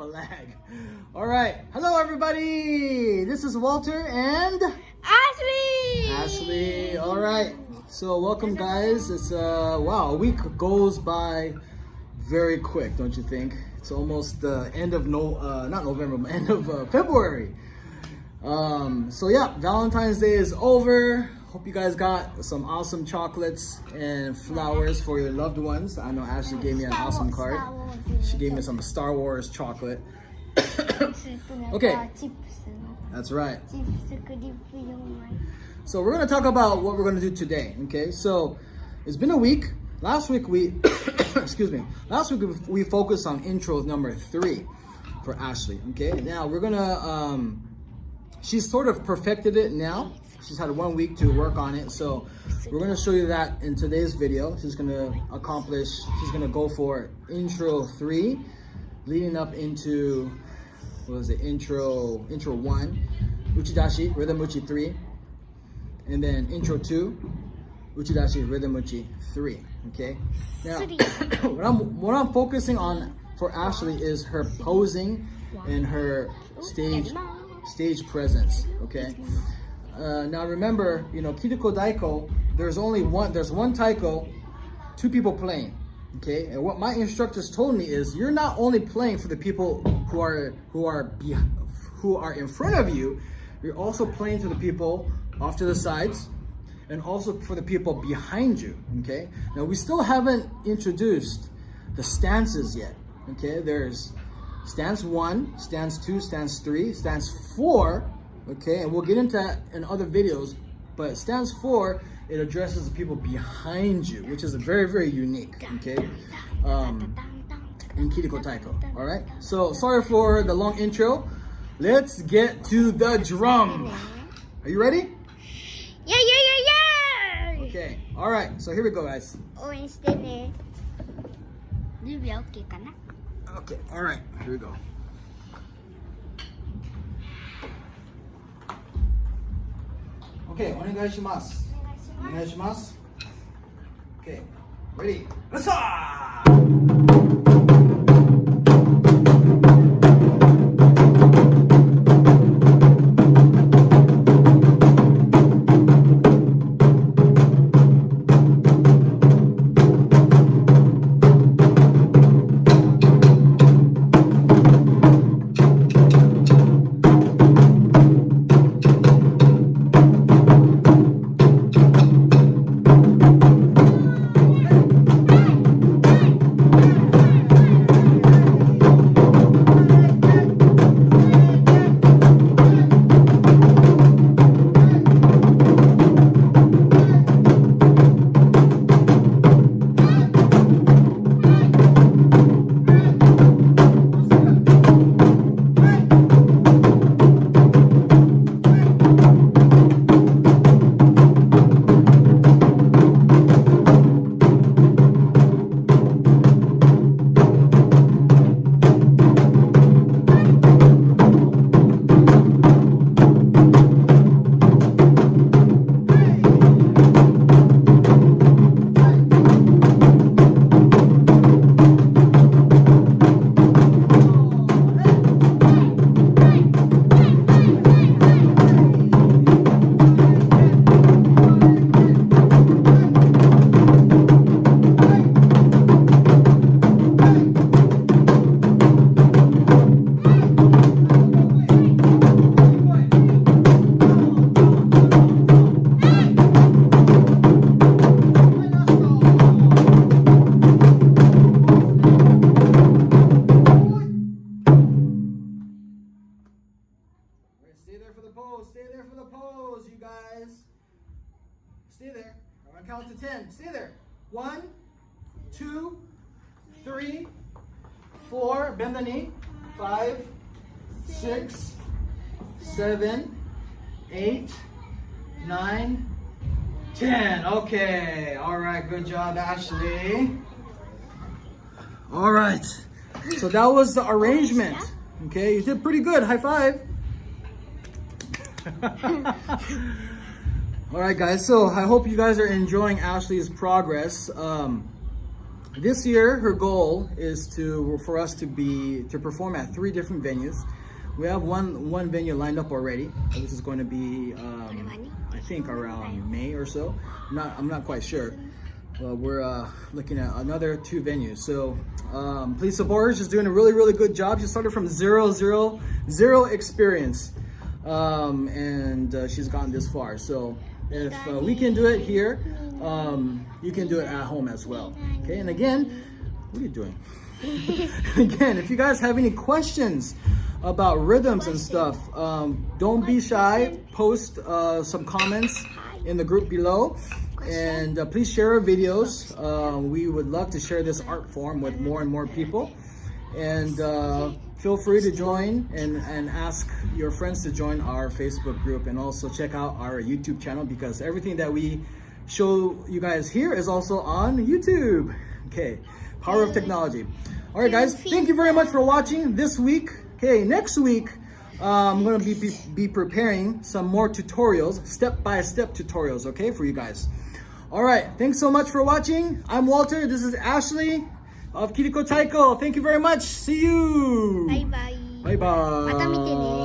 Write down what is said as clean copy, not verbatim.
of a lag. All right. Hello, everybody. This is Walter and Ashley. All right. So welcome, guys. It's wow, a week goes by very quick, don't you think? It's almost the end of not November, but end of February. So yeah, Valentine's Day is over. Hope you guys got some awesome chocolates and flowers for your loved ones. I know Ashley gave me an awesome card. She gave me some Star Wars chocolate. Okay, that's right. So we're gonna talk about what we're gonna do today. Okay, so it's been a week. Last week we, excuse me. Last week we focused on intro number 3 for Ashley. Okay, now we're gonna. She's sort of perfected it now. She's had 1 week to work on it, so we're gonna show you that in today's video. She's gonna go for intro 3, leading up into, what was it, intro 1, uchi-dashi, rhythm-uchi 3, and then intro 2, uchi-dashi, rhythm-uchi 3, okay? Now, what I'm focusing on for Ashley is her posing and her stage presence, okay? Now remember, you know, Kiriko Taiko, there's one taiko, 2 people playing, okay? And what my instructors told me is you're not only playing for the people who are in front of you, you're also playing to the people off to the sides and also for the people behind you, okay? Now we still haven't introduced the stances yet, okay? There's stance 1, stance 2, stance 3, stance 4, okay, and we'll get into that in other videos, but stance 4, it addresses the people behind you, which is very, very unique, okay, in Kiriko Taiko, all right? So, sorry for the long intro. Let's get to the drum. Are you ready? Yeah. Okay, all right, so here we go, guys. Okay, all right, here we go. Okay, お願いします。お願いします。Okay, ready? Let's go! Stay there for the pose, you guys. Stay there. I'm gonna count to 10. Stay there. 1, 2, 3, 4. Bend the knee. 5, 6, 7, 8, 9, 10. Okay. All right. Good job, Ashley. All right. So that was the arrangement. Okay, you did pretty good. High five. All right, guys. So I hope you guys are enjoying Ashley's progress. this year, her goal is for us to perform at 3 different venues. We have one venue lined up already. This is going to be, I think, around May or so. I'm not quite sure. We're looking at another 2 venues. So please support her. She's doing a really, really good job. She started from zero experience, and she's gotten this far. So if we can do it here, you can do it at home as well. Okay, and again, what are you doing? Again, if you guys have any questions about rhythms and stuff, don't be shy. Post some comments in the group below, and please share our videos. We would love to share this art form with more and more people, and feel free to join and ask your friends to join our Facebook group, and also check out our YouTube channel, because everything that we show you guys here is also on YouTube. Okay, power of technology. All right, guys, thank you very much for watching this week. Okay, next week I'm going to be preparing some more tutorials, step-by-step tutorials, okay, for you guys. All right, thanks so much for watching. I'm Walter. This is Ashley of Kiriko Taiko. Thank you very much. See you. Bye bye. Bye bye. また見てね。